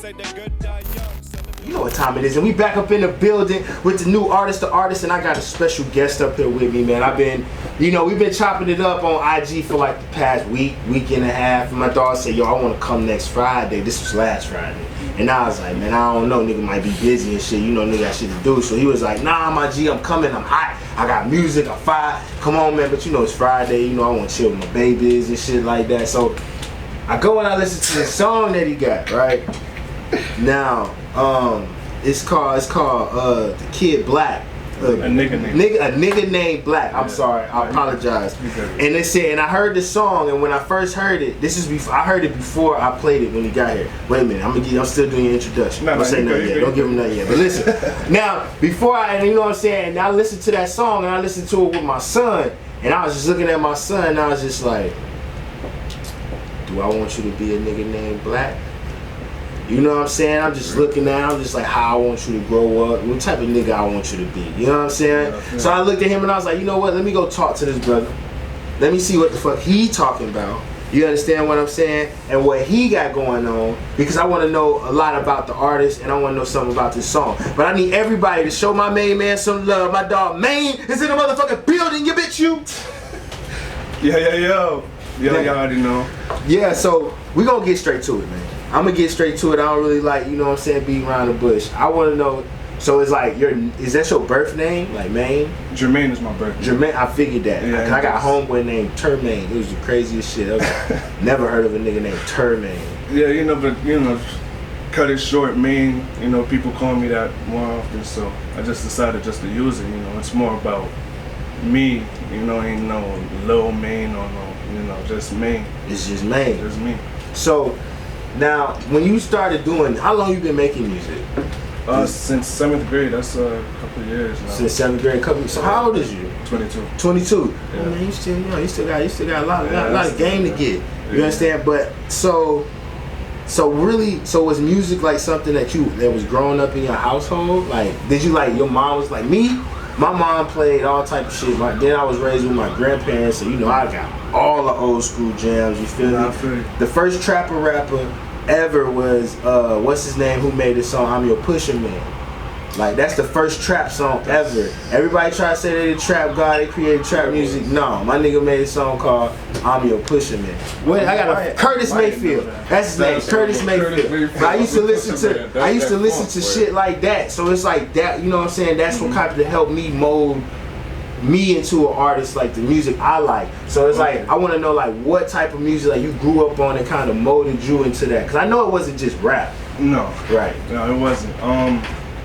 You know what time it is, and we back up in the building with the new artist, and I got a special guest up here with me, man. We've been chopping it up on IG for like the past week and a half, and my dog said, yo, I want to come next Friday. This was last Friday, and I was like, man, I don't know, nigga might be busy and shit, nigga got shit to do. So he was like, nah, my G, I'm coming, I'm hot, I got music, I'm fire, come on, man. But it's Friday, I want to chill with my babies and shit like that. So I go and I listen to the song that he got, right? Now, it's called The Kid Black. A nigga named Black. I'm sorry, I apologize. And they said, and I heard the song, and when I first heard it, I heard it before I played it when he got here. Wait a minute, I'm still doing your introduction. Don't say nothing yet. Don't give him nothing yet. But listen, now before you know what I'm saying, and I listened to that song, and I listened to it with my son, and I was just looking at my son, and I was just like, do I want you to be a nigga named Black? You know what I'm saying? I'm just looking at, I'm just like, how I want you to grow up, what type of nigga I want you to be. You know what I'm saying? Yeah. So I looked at him and I was like, you know what? Let me go talk to this brother. Let me see what the fuck he talking about. You understand what I'm saying? And what he got going on, because I want to know a lot about the artist and I want to know something about this song. But I need everybody to show my main man some love. My dog Maine is in the motherfucking building, you bitch, you. Yo, y'all already know. Yeah, so we gonna get straight to it, man. I'm gonna get straight to it. I don't really like, beating around the bush. I want to know. So it's like, is that your birth name, like Maine? Jermaine is my birth name. Jermaine, I figured that. Yeah, I got a homeboy named Termaine. It was the craziest shit. Never heard of a nigga named Termaine. Yeah, but cut it short, Maine. People call me that more often, so I just decided just to use it. It's more about me. Ain't no Lil Maine or no, just Maine. It's just Maine. Just me. So. Now, when you started doing, how long you been making music? Since 7th grade. That's a couple of years now. Since 7th grade, So how old is you? 22. 22. Yeah. Oh, man, you still got a lot of game to get. You understand? But so was music like something that was growing up in your household? Like, did you like, your mom was like me? My mom played all type of shit. Then I was raised with my grandparents, so I got all the old school jams. You feel me? The first trapper rapper ever was what's his name? Who made the song "I'm Your Pusher Man"? Like, that's the first trap song ever. Everybody try to say they the trap god, they created trap music. No, my nigga made a song called "I'm Your Pusher Man." Wait, I got a Curtis Mayfield. That's his name, Curtis Mayfield. But I used to listen to shit like that. So it's like that. You know what I'm saying? That's what kind of helped me mold me into an artist, like the music I like. So it's like, I want to know like what type of music like you grew up on and kind of molded you into that. Because I know it wasn't just rap. No. Right. No, it wasn't.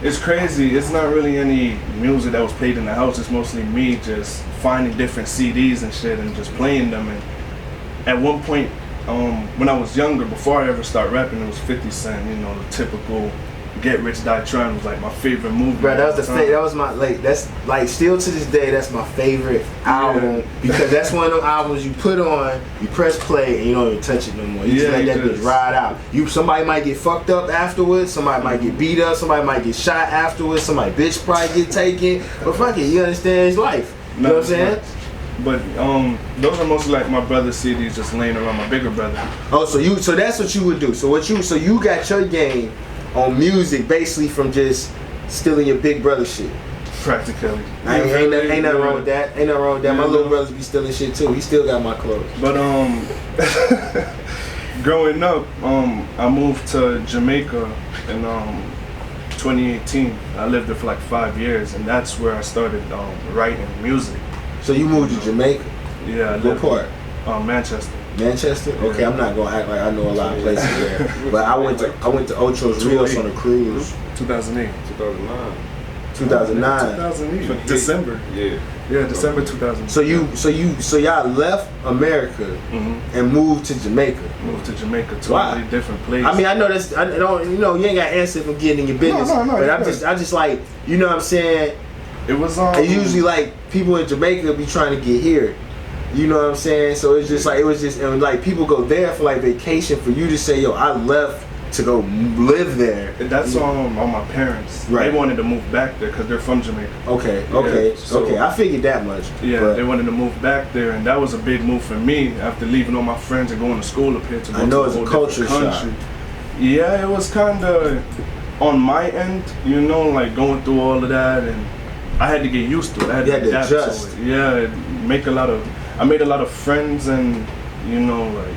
It's crazy. It's not really any music that was played in the house. It's mostly me just finding different CDs and shit and just playing them. And at one point, when I was younger, before I ever started rapping, it was 50 Cent. The typical Get Rich Die Trying was like my favorite movie. Bro, that was my that's like still to this day that's my favorite album because that's one of those albums you put on, you press play and you don't even touch it no more. You just let that bitch ride out. Somebody might get fucked up afterwards, somebody might get beat up, somebody might get shot afterwards, somebody bitch probably get taken. But fuck it, you understand it's life. You know what I'm saying? But those are mostly like my brother's CDs just laying around, my bigger brother. Oh, so that's what you would do. So you got your game on music basically from just stealing your big brother shit. Practically. Ain't nothing wrong with that. Ain't nothing wrong with that. My little brothers be stealing shit too. He still got my clothes. But growing up, I moved to Jamaica in 2018. I lived there for like 5 years, and that's where I started writing music. So you moved to Jamaica? Yeah. What part? Manchester. Manchester? Okay, I'm not gonna act like I know a lot of places there. But I went to Ocho Rios on a cruise. 2008. 2009. December. Yeah, December 2000. So y'all left America and moved to Jamaica. Moved to Jamaica, totally different place. I mean, I know that's, I don't, you ain't got to answer for getting in your business. No, but I'm just like, you know what I'm saying? It was usually like people in Jamaica be trying to get here. You know what I'm saying? So it's just like, and like people go there for like vacation. For you to say, yo, I left to go live there. That's on my parents. Right. They wanted to move back there because they're from Jamaica. Okay. I figured that much. Yeah, they wanted to move back there, and that was a big move for me after leaving all my friends and going to school up here to go I know to it's a culture shock. Yeah, it was kind of on my end, you know, like going through all of that, and I had to get used to it. I had to adapt to it. Yeah, I made a lot of friends, and you know, like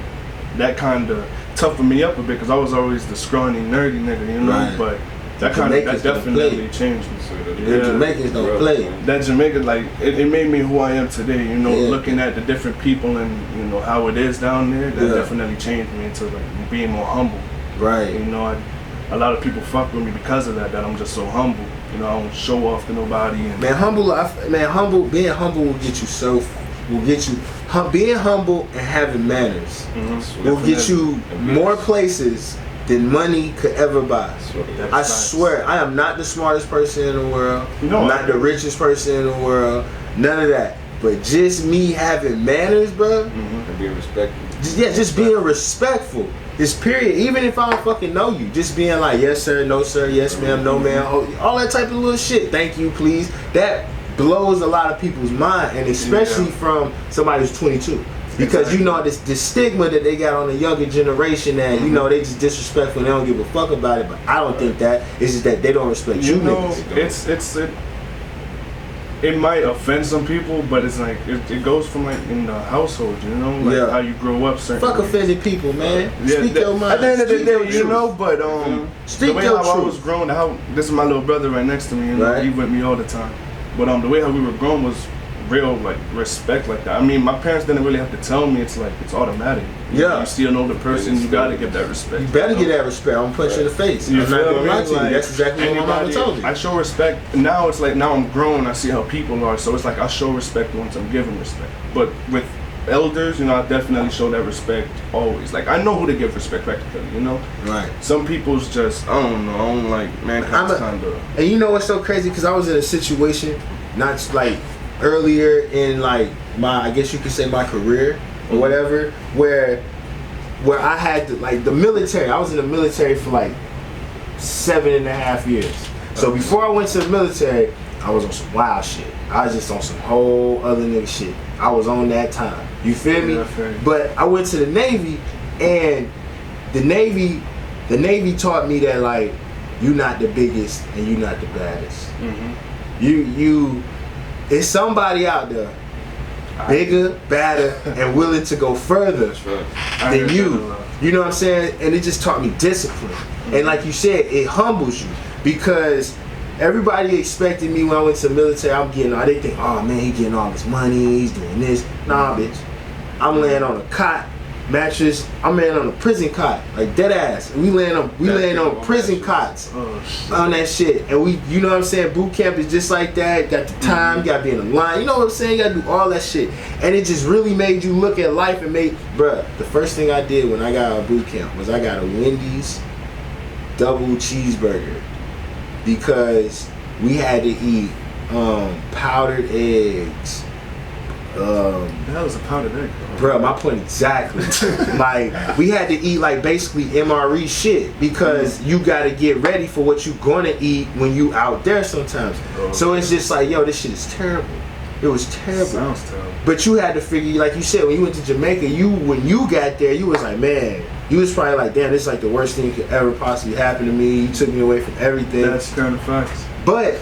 that kind of toughened me up a bit because I was always the scrawny, nerdy nigga, you know. Right. But that definitely changed me. The Jamaicans don't play. That Jamaica, like it made me who I am today. You know, looking at the different people and you know how it is down there. That definitely changed me into like being more humble. Right. You know, a lot of people fuck with me because of that. That I'm just so humble. You know, I don't show off to nobody. And being humble will get you being humble and having manners will get you more places than money could ever buy. I swear, I am not the smartest person in the world. No, I'm not the richest person in the world. None of that. But just me having manners, bro. And being respectful. Just being respectful. This period, even if I don't fucking know you, just being like, yes sir, no sir, yes ma'am, no ma'am, all that type of little shit. Thank you, please. That blows a lot of people's mind, and especially from somebody who's 22. Because you know this stigma that they got on the younger generation that you know they just disrespectful and they don't give a fuck about it. But I don't think that. It's just that they don't respect you. Know, it might offend some people, but it's like it goes from like in the household, you know, like how you grow up. Fuck offended people, man. Speak your mind. At the end of the day, you know, but speak the way your how truth. I was grown, this is my little brother right next to me, you know, he with me all the time. But the way how we were grown was real like respect like that. I mean, my parents didn't really have to tell me. It's like it's automatic. You still know the person. You gotta give that respect. You better get that respect. I'm punching you in the face. I'm not gonna lie to you. That's exactly what my mama told me. I show respect now. It's like now I'm grown. I see how people are. So it's like I show respect once I'm giving respect. But with elders, you know, I definitely show that respect always. Like I know who to give respect practically. You know. Right. Some people's just I don't know. I don't like mankind's kind of. And you know what's so crazy? Because I was in a situation, not like earlier in like I guess you could say my career or whatever, where I had to, like the military. I was in the military for like 7.5 years. So before I went to the military, I was on some wild shit. I was just on some whole other nigga shit. I was on that time. You feel me? But I went to the Navy, and the Navy taught me that like you not the biggest and you not the baddest. You it's somebody out there bigger, badder, and willing to go further than you. You know what I'm saying? And it just taught me discipline. And like you said, it humbles you because everybody expected me when I went to the military. They think, oh man, he getting all this money, he's doing this. Nah, bitch. I'm laying on a cot, mattress. I'm laying on a prison cot, like dead ass. We laying on prison cots on that shit. And you know what I'm saying? Boot camp is just like that. Got the time, you gotta be in the line. You know what I'm saying? You gotta do all that shit. And it just really made you look at life and bruh, the first thing I did when I got out of boot camp was I got a Wendy's double cheeseburger because we had to eat powdered eggs. That was a powdered egg, bro. My point exactly. Like we had to eat like basically MRE shit because you gotta get ready for what you gonna eat when you out there sometimes. So it's just like, yo, this shit is terrible. It was terrible. Sounds terrible. But you had to figure, like you said, when you went to Jamaica, when you got there, you was like, man, you was probably like, damn, this is like the worst thing that could ever possibly happen to me. You took me away from everything. That's kind of facts. But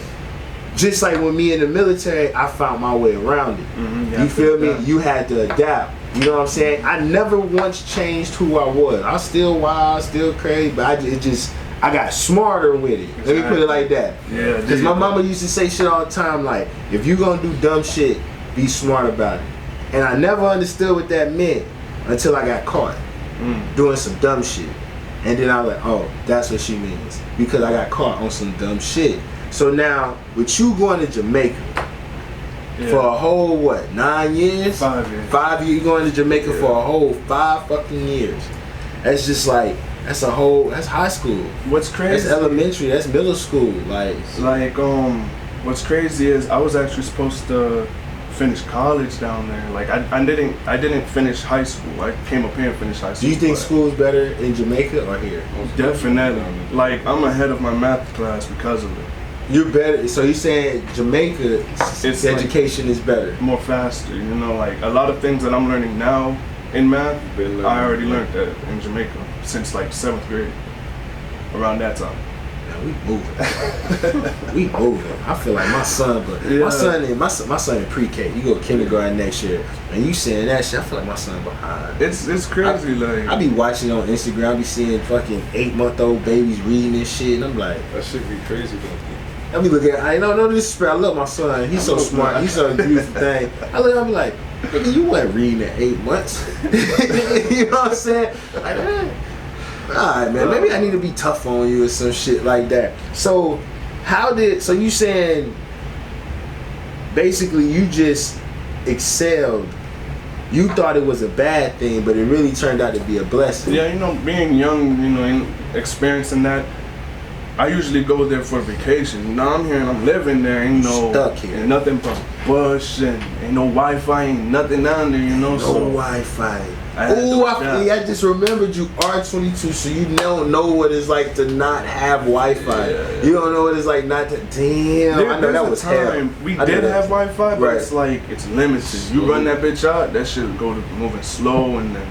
just like with me in the military, I found my way around it. You feel me? You had to adapt. You know what I'm saying? I never once changed who I was. I'm still wild, still crazy, but I got smarter with it. Let me put it like that. Yeah. Because my mama used to say shit all the time like, if you gonna do dumb shit, be smart about it. And I never understood what that meant until I got caught doing some dumb shit. And then I was like, oh, that's what she means. Because I got caught on some dumb shit. So now, with you going to Jamaica for a whole, 9 years? 5 years. 5 years, you going to Jamaica for a whole 5 fucking years. That's just like, that's high school. What's crazy? That's elementary, that's middle school. What's crazy is I was actually supposed to finish college down there. Like I didn't finish high school. I came up here and finished high school. Do you think school is better in Jamaica or here? Definitely. Like I'm ahead of my math class because of it. You're better. So you're saying Jamaica, its education is better, more faster. You know, like a lot of things that I'm learning now in math, I already learned that in Jamaica since like 7th grade. around that time. Man, we moving. We moving. I feel like my son, but Yeah. my son in pre-K. You go kindergarten next year, and you saying that shit. I feel like my son behind. It's crazy. I be watching on Instagram. I be seeing fucking 8-month-old babies reading this shit, and I'm like, That should be crazy though. I be looking. I know no disrespect. I love my son. He's so smart. He's so beautiful thing. I be like, nigga, you weren't reading at 8 months. You know what I'm saying? Like, man. Alright, man, maybe I need to be tough on you or some shit like that. So, so you saying basically you just excelled. You thought it was a bad thing, but it really turned out to be a blessing. Yeah, you know, being young, you know, and experiencing that, I usually go there for vacation. Now I'm here and I'm living there, ain't no stuck here. Ain't nothing but bush and ain't no Wi-Fi, ain't nothing down there, you know. No Wi-Fi. Oh, I just remembered you R22, so you don't know what it's like to not have Wi-Fi. Yeah. You don't know what it's like not to. Damn, I know that was hell. We did have Wi-Fi, but Right. it's like it's limited. You run that bitch out, that shit go to moving slow and then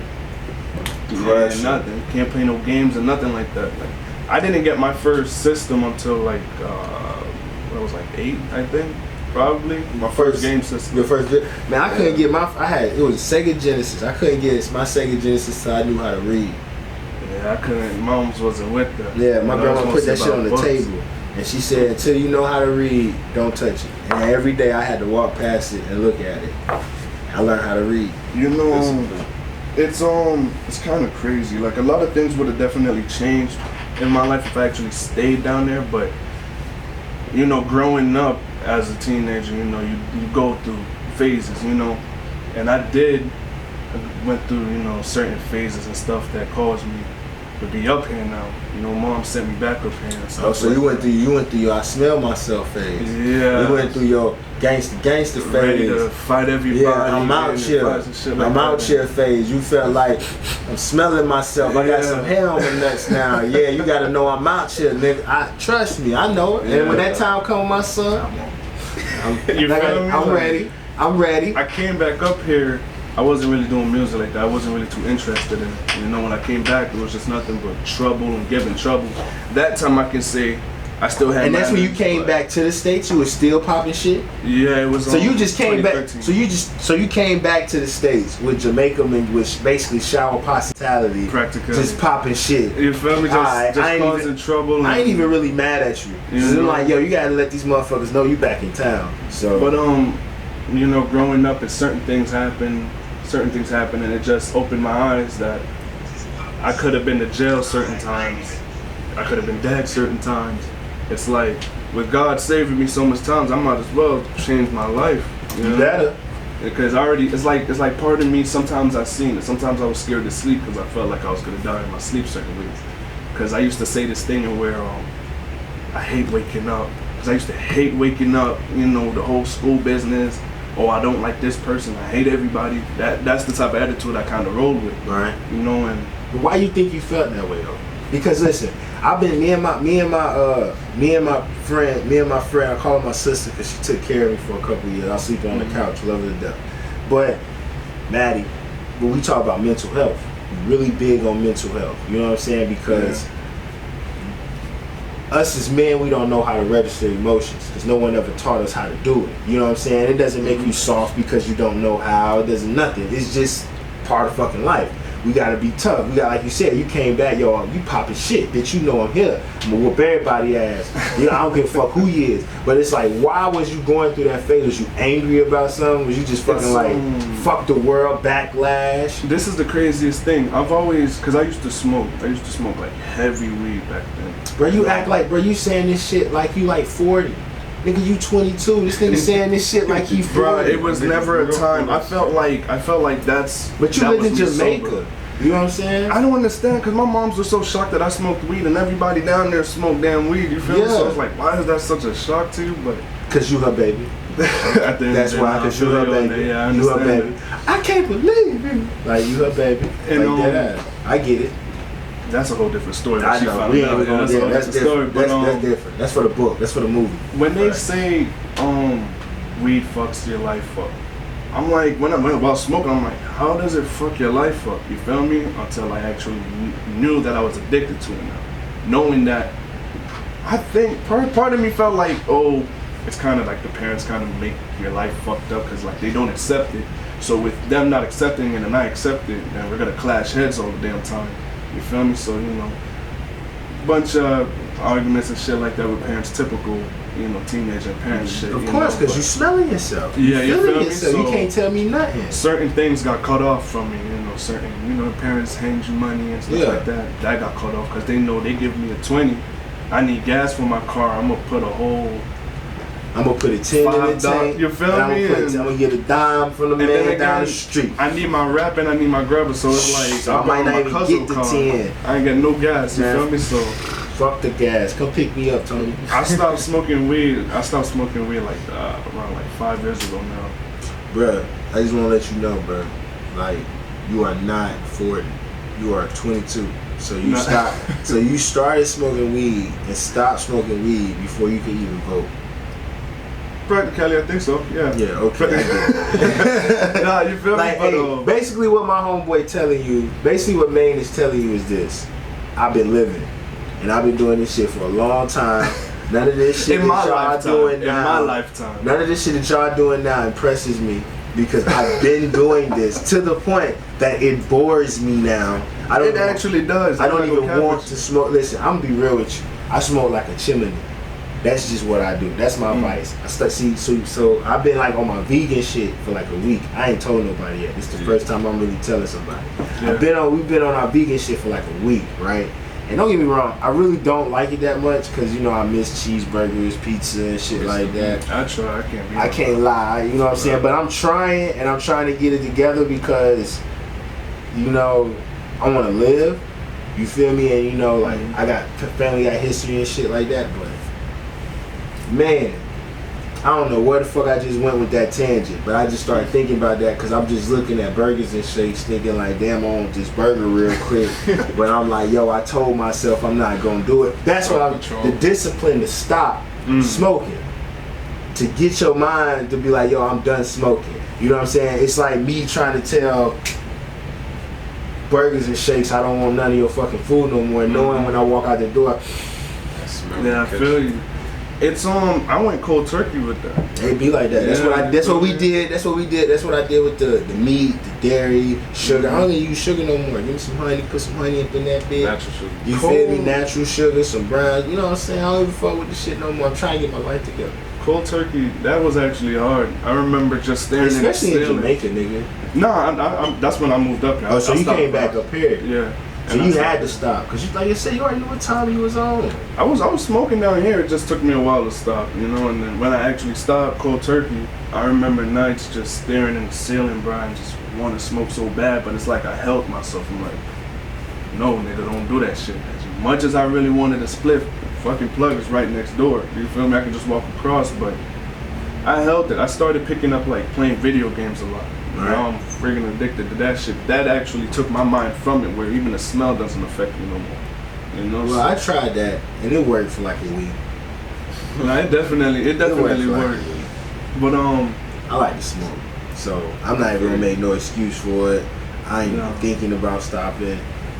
nothing. You can't play no games or nothing like that. Like, I didn't get my first system until like when I was like 8, I think. Probably my first game system. Your first, man, I couldn't get it was Sega Genesis. I couldn't get my Sega Genesis till I knew how to read. Yeah, I couldn't. Mom's wasn't with them. Yeah, my grandma put that shit on the books. table, and she said, "Until you know how to read, don't touch it." And every day I had to walk past it and look at it. I learned how to read. You know, it's kind of crazy. Like a lot of things would have definitely changed in my life if I actually stayed down there. But you know, growing up as a teenager, you know, you go through phases, you know, and I went through, you know, certain phases and stuff that caused me to be up here now. You know, Mom sent me back up here and stuff. Oh, so you went through your I smell myself phase. Yeah. You went through your gangster phase. Ready to fight everybody. Yeah, I'm out here. I'm out here phase. You felt like I'm smelling myself. I got some hair on my nuts now. Yeah, you gotta know I'm out here, nigga. Trust me, I know it. And when that time comes, my son, I'm ready. I'm ready. I came back up here. I wasn't really doing music like that. I wasn't really too interested in it. You know, when I came back, it was just nothing but trouble and giving trouble. That time I can say I still had. And that's when you came back to the States. You were still popping shit. Yeah, it was. So you just came back. 2013. So you came back to the States with Jamaica, which basically shower hospitality, practically just popping shit. You feel me? Just causing trouble. I ain't even really mad at you. I'm like, yo, you gotta let these motherfuckers know you back in town. So, but you know, growing up, and certain things happen, and it just opened my eyes that I could have been to jail certain times. I could have been dead certain times. It's like, with God saving me so much times, I might as well change my life. You know? Better. Because it's like part of me, sometimes I seen it. Sometimes I was scared to sleep because I felt like I was going to die in my sleep certain ways. Because I used to say this thing where I hate waking up. Because I used to hate waking up, you know, the whole school business. Oh, I don't like this person. I hate everybody. That's the type of attitude I kind of rolled with. Right. You know, and why you think you felt that way though? Because listen, I've been me and my friend, I call her my sister because she took care of me for a couple of years. I sleep on the couch, love her to death. But Maddie, when we talk about mental health, we're really big on mental health. You know what I'm saying? Because us as men, we don't know how to register emotions because no one ever taught us how to do it. You know what I'm saying? It doesn't make you soft because you don't know how. It doesn't nothing. It's just part of fucking life. We gotta be tough. We got, like you said, you came back, yo, you popping shit, bitch. You know I'm here. I'm gonna whoop everybody ass. You know, I don't give a fuck who he is. But it's like, why was you going through that phase? Was you angry about something? Was you just fucking like, fuck the world, backlash? This is the craziest thing. I've always, because I used to smoke like heavy weed back then. Bro, you act like, bro, you saying this shit like you like 40. Nigga, you 22. This nigga saying this shit like he 40. Bro, it was never a time. I felt like that's. But you lived in Jamaica. You know what I'm saying? I don't understand because my moms were so shocked that I smoked weed and everybody down there smoked damn weed. You feel me? So I was like, why is that such a shock to you? But cause you her baby. That's why. Cause you her baby. Yeah, I you her baby. that. I can't believe you. Like you her baby. And like that. I get it. That's a whole different story. I know. We ain't gonna do that. That's different. Story, but, that's different. That's for the book. That's for the movie. When they say weed fucks your life up, I'm like, while smoking, I'm like, how does it fuck your life up? You feel me? Until I actually knew that I was addicted to it now. knowing that, I think part of me felt like, oh, it's kind of like the parents kind of make your life fucked up because like they don't accept it. So with them not accepting it and I accept it, then we're gonna clash heads all the damn time. You feel me? So, you know, bunch of arguments and shit like that with parents, typical, you know, teenager and parents shit. Of course, because you smelling yourself. Yeah, you feel me? Yourself. You So can't tell me nothing. certain things got cut off from me, you know, certain, you know, parents hand you money and stuff like that. That got cut off because they know they give me a 20. I need gas for my car. I'm gonna put a whole. I'm gonna put a 10 in the tank. You feel me? I'm gonna get a dime from the man down the street. I need my rap and I need my grubber, so it's like so I might not even get the 10. I ain't got no gas. You feel me? So fuck the gas. Come pick me up, Tony. I stopped smoking weed. Like around like 5 years ago now. Bruh, I just wanna let you know, bruh. Like, you are not 40. You are 22. So you So you started smoking weed and stopped smoking weed before you could even vote. Practically, I think so. Yeah. Yeah. Okay. I get it. Nah, you feel like, me? But, hey, basically, what my homeboy telling you, basically what Maine is telling you is this: I've been living, and I've been doing this shit for a long time. None of this shit in that y'all doing now. In my lifetime. None of this shit that y'all doing now impresses me because I've been doing this to the point that it bores me now. It actually does. I don't even want to smoke. Listen, I'm gonna be real with you. I smoke like a chimney. That's just what I do. That's my vice. So I've been like on my vegan shit for like a week. I ain't told nobody yet. This is the first time I'm really telling somebody. Yeah. We've been on our vegan shit for like a week, right? And don't get me wrong, I really don't like it that much because, you know, I miss cheeseburgers, pizza, and shit like that. I try. I can't lie. You know what I'm saying? But I'm trying, and I'm trying to get it together because, you know, I want to live. You feel me? And, you know, like, I got family, got history and shit like that. But, man, I don't know where the fuck I just went with that tangent, but I just started thinking about that because I'm just looking at burgers and shakes thinking like, damn, I want this burger real quick. But I'm like, yo, I told myself I'm not going to do it. That's what the discipline to stop smoking. To get your mind to be like, yo, I'm done smoking. You know what I'm saying? It's like me trying to tell burgers and shakes I don't want none of your fucking food no more, knowing when I walk out the door. Yeah, I feel you. It's I went cold turkey with that. It be like that. That's what we did. That's what I did with the meat, the dairy, sugar. I don't even use sugar no more. Give me some honey, put some honey up in that bit. Natural sugar. You feel me? Natural sugar, some brown. You know what I'm saying? I don't even fuck with the shit no more. I'm trying to get my life together. Cold turkey, that was actually hard. I remember just staring especially in Jamaica, nigga. No, that's when I moved up here. Oh, so you came back up here? Yeah. So you had to stop, cause you, like I said, you already knew what time you was on. I was smoking down here. It just took me a while to stop, you know. And then when I actually stopped cold turkey, I remember nights just staring in the ceiling, bro, and just want to smoke so bad. But it's like I held myself. I'm like, no, nigga, don't do that shit. As much as I really wanted to split, fucking plug is right next door. You feel me? I can just walk across, but I held it. I started picking up like playing video games a lot. Now I'm freaking addicted to that shit. That actually took my mind from it, where even the smell doesn't affect me no more. You know. Well, I tried that and it worked for like a week. No, it definitely worked. But I like to smoke, so I'm not even gonna make no excuse for it. I ain't thinking about stopping.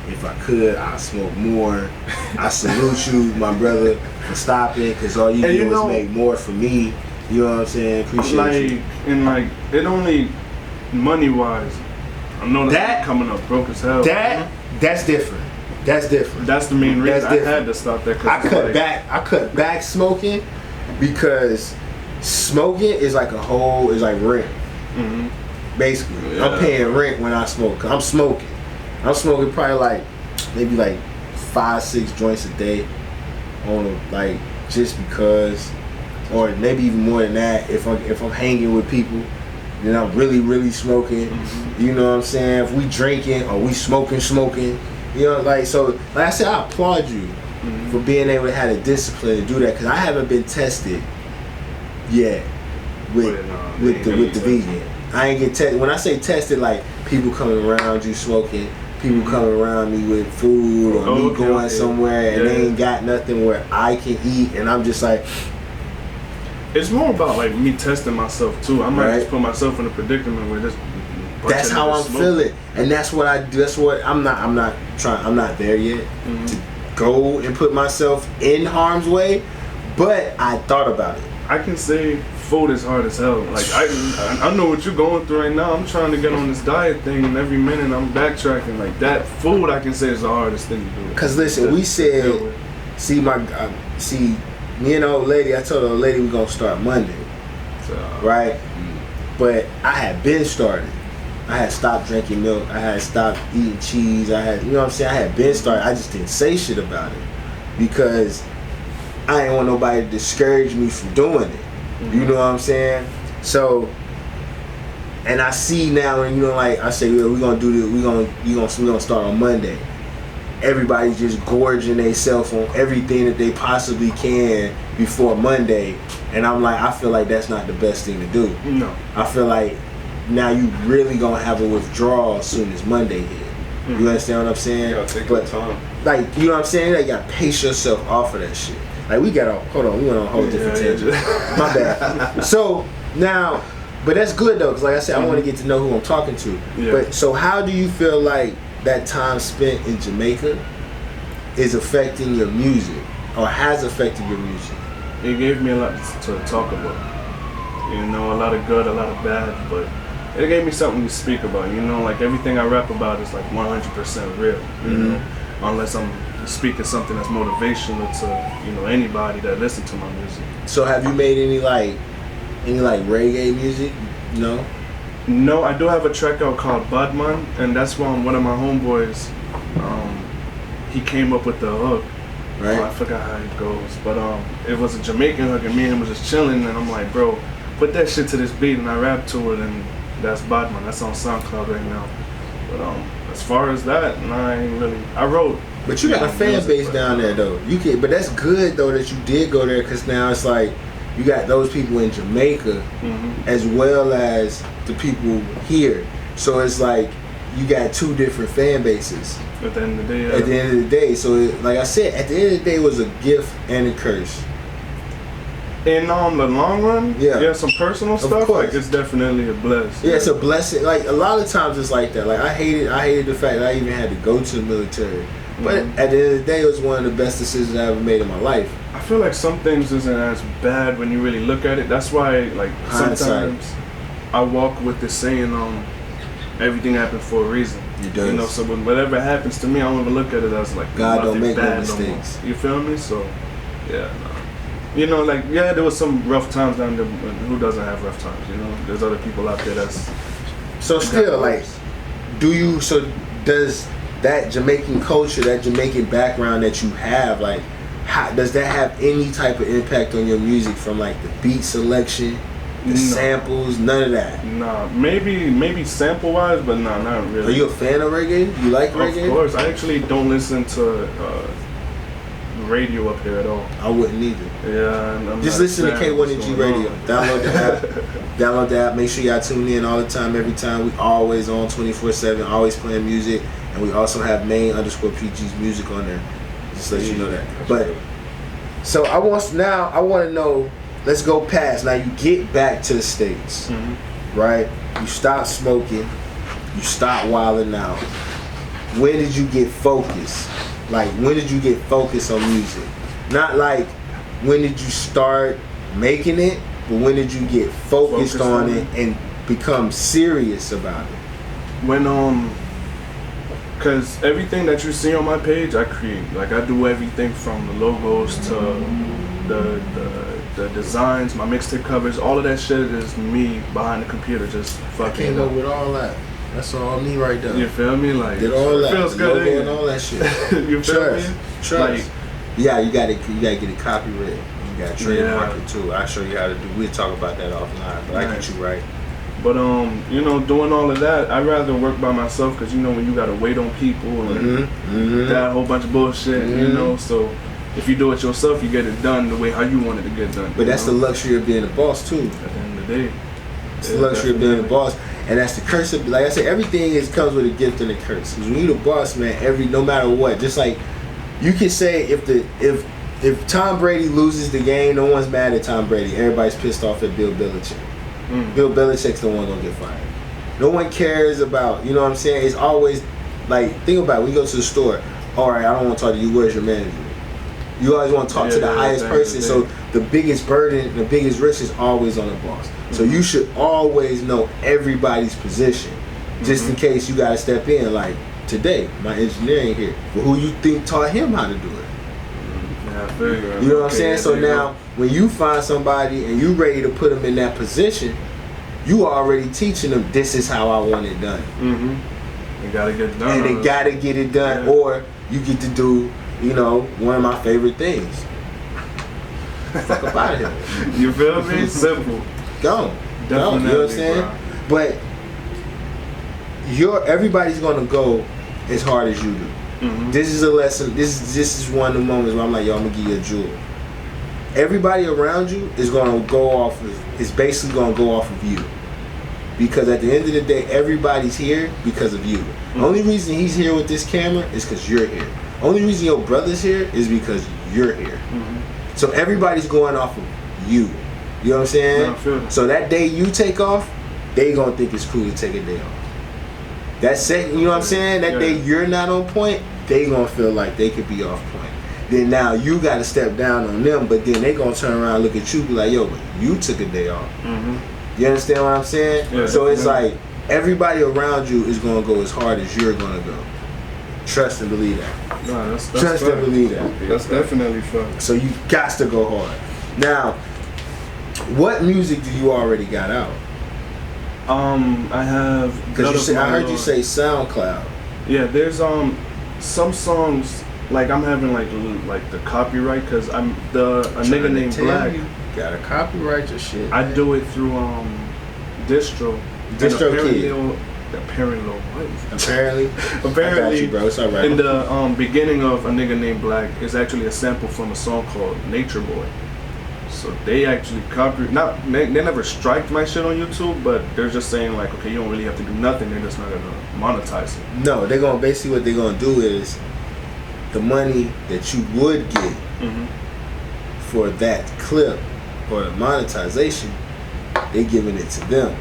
If I could, I'd smoke more. I salute you, my brother, for stopping, cause all you do is make more for me. You know what I'm saying? Appreciate you. And like it only. Money wise, I know that coming up broke as hell. That's different. That's different. That's the main reason I had to stop that. I cut back smoking because smoking is like rent. Basically, I'm paying rent when I smoke. 'Cause I'm smoking probably like maybe like 5-6 joints a day on like just because, or maybe even more than that if I'm hanging with people. Then I'm really smoking. You know what I'm saying? If we drinking or we smoking, you know, like, so like I said, I applaud you for being able to have the discipline to do that, because I haven't been tested yet with the vegan. I ain't get tested. When I say tested, like people coming around you smoking, people coming around me with food, or me going somewhere and they ain't got nothing where I can eat, and I'm just like. It's more about like me testing myself too. I might just put myself in a predicament where this. That's how I'm feeling, and that's what I do. That's what I'm not there yet. go and put myself in harm's way, but I thought about it. I can say food is hard as hell. Like I know what you're going through right now. I'm trying to get on this diet thing, and every minute I'm backtracking. Like that food, I can say is the hardest thing to do. Cause listen, we said, see me and the old lady. I told the old lady we're gonna start Monday, So, right? But I had been started. I had stopped drinking milk. I had stopped eating cheese. I had, you know what I'm saying? I had been started. I just didn't say shit about it because I didn't want nobody to discourage me from doing it. You know what I'm saying? So, and I see now, and you know, like I say, we're gonna do this. We're gonna start on Monday. Everybody's just gorging themselves on everything that they possibly can before Monday, and I'm like, I feel like that's not the best thing to do. No. I feel like now you really gonna have a withdrawal as soon as Monday hit. You understand what I'm saying? You gotta take your time. Like, you know what I'm saying? Like, you gotta pace yourself off of that shit. Like, we went on a whole different tangent. My bad. So, now, but that's good though, because like I said, I want to get to know who I'm talking to. Yeah. But, so how do you feel like that time spent in Jamaica is affecting your music, or has affected your music? It gave me a lot to talk about. You know, a lot of good, a lot of bad, but it gave me something to speak about. You know, like everything I rap about is like 100% real. You know, unless I'm speaking something that's motivational to, you know, anybody that listens to my music. So have you made any reggae music? No? No, I do have a track out called Badman, and that's from one of my homeboys. He came up with the hook. Right. I forgot how it goes, but it was a Jamaican hook, and me and him was just chilling, and I'm like, bro, put that shit to this beat, and I rap to it, and that's Badman. That's on SoundCloud right now. But as far as that, I wrote. But you got a fan base down there though. But that's good though that you did go there, because now it's like you got those people in Jamaica as well as the people here. So it's like you got two different fan bases. At the end of the day. At the end of the day, so like I said, at the end of the day, it was a gift and a curse. In the long run, yeah, some personal stuff. Course. Like it's definitely a blessing. Yeah, it's a blessing. Like a lot of times, it's like that. Like I hated the fact that I even had to go to the military. But at the end of the day, it was one of the best decisions I ever made in my life. I feel like some things isn't as bad when you really look at it. That's why, like, sometimes I walk with the saying, everything happens for a reason. It does. You know, so when whatever happens to me, I don't even look at it as like God don't make no bad mistakes. You feel me? So, yeah, no. You know, like, yeah, there was some rough times down there, but who doesn't have rough times, you know? There's other people out there that's... So still, like, does that Jamaican culture, that Jamaican background that you have, like, how does that have any type of impact on your music, from like the beat selection, the samples, none of that? Nah, maybe sample wise, but nah, not really. Are you a fan of reggae? You like reggae? Of course. I actually don't listen to radio up here at all. I wouldn't either. Yeah, I'm just listen to K1NG Radio. Download the app. Download the app. Make sure y'all tune in all the time, every time. We always on 24/7, always playing music, and we also have Maine_PG's music on there. Just let you know that. But so I want to know. Let's go past. Now you get back to the States, right? You stop smoking. You stop wilding out. When did you get focused? Like, when did you get focused on music? Not like when did you start making it, but when did you get focused on it and become serious about it? When cause everything that you see on my page, I create. Like, I do everything from the logos to the designs, my mixtape covers. All of that shit is me behind the computer, just fucking. I came up with all that. That's all me right there. You feel me? Like, did all that, feels the good, logo and all that shit. You feel me? Trust. Like, yeah, you gotta get it copyrighted. You gotta trademark it too. I'll show you how to do. We'll talk about that offline, but I get you right. But you know, doing all of that, I'd rather work by myself, because you know, when you gotta wait on people and that whole bunch of bullshit, you know. So if you do it yourself, you get it done the way how you want it to get done. But that's the luxury of being a boss too. At the end of the day, it's the luxury of being a boss, and that's the curse of. Like I said, everything comes with a gift and a curse. Because when you're the boss, man, no matter what, just like you can say, if Tom Brady loses the game, no one's mad at Tom Brady. Everybody's pissed off at Bill Belichick. Bill Belichick's the one gonna get fired. No one cares about, you know what I'm saying? It's always like, think about it, when you go to the store, all right, I don't want to talk to you. Where's your manager? You always want to talk to the highest person. So the biggest burden, the biggest risk is always on the boss. So you should always know everybody's position, just in case you got to step in. Like today, my engineer ain't here. But who you think taught him how to do it? Yeah, I feel you. You know what I'm saying? So now, when you find somebody and you ready to put them in that position, you already teaching them, this is how I want it done. They gotta get it done. And they gotta get it done, or you get to do, you know, one of my favorite things. Fuck up out of here. You feel me? Simple. Go. Go. You know what I'm saying? Bro. But everybody's gonna go as hard as you do. This is a lesson. This is one of the moments where I'm like, yo, I'm gonna give you a jewel. Everybody around you is gonna go off of, is basically gonna go off of you. Because at the end of the day, everybody's here because of you. The only reason he's here with this camera is because you're here. Only reason your brother's here is because you're here. So everybody's going off of you. You know what I'm saying? Yeah, so that day you take off, they gonna think it's cool to take a day off. That second, you know what I'm saying? That day you're not on point, they gonna feel like they could be off point. Then now you gotta step down on them, but then they gonna turn around and look at you and be like, yo, but you took a day off. You understand what I'm saying? Yeah, so it's like everybody around you is gonna go as hard as you're gonna go. Trust and believe that. No, that's Trust and believe that. That's definitely fun. So you got to go hard. Now, what music do you already got out? I have. Because I heard you say SoundCloud. Yeah, there's some songs like I'm having like the copyright because I'm a nigga named Black. You gotta copyright your shit. I do it through Distro. DistroKid. Apparently, what? Apparently, I got you, bro. It's alright. In the beginning of A Nigga Named Black is actually a sample from a song called Nature Boy. So they actually they never striked my shit on YouTube, but they're just saying like, okay, you don't really have to do nothing. They're just not gonna monetize it. No, they're gonna basically what they're gonna do is the money that you would get for that clip or the monetization, they giving it to them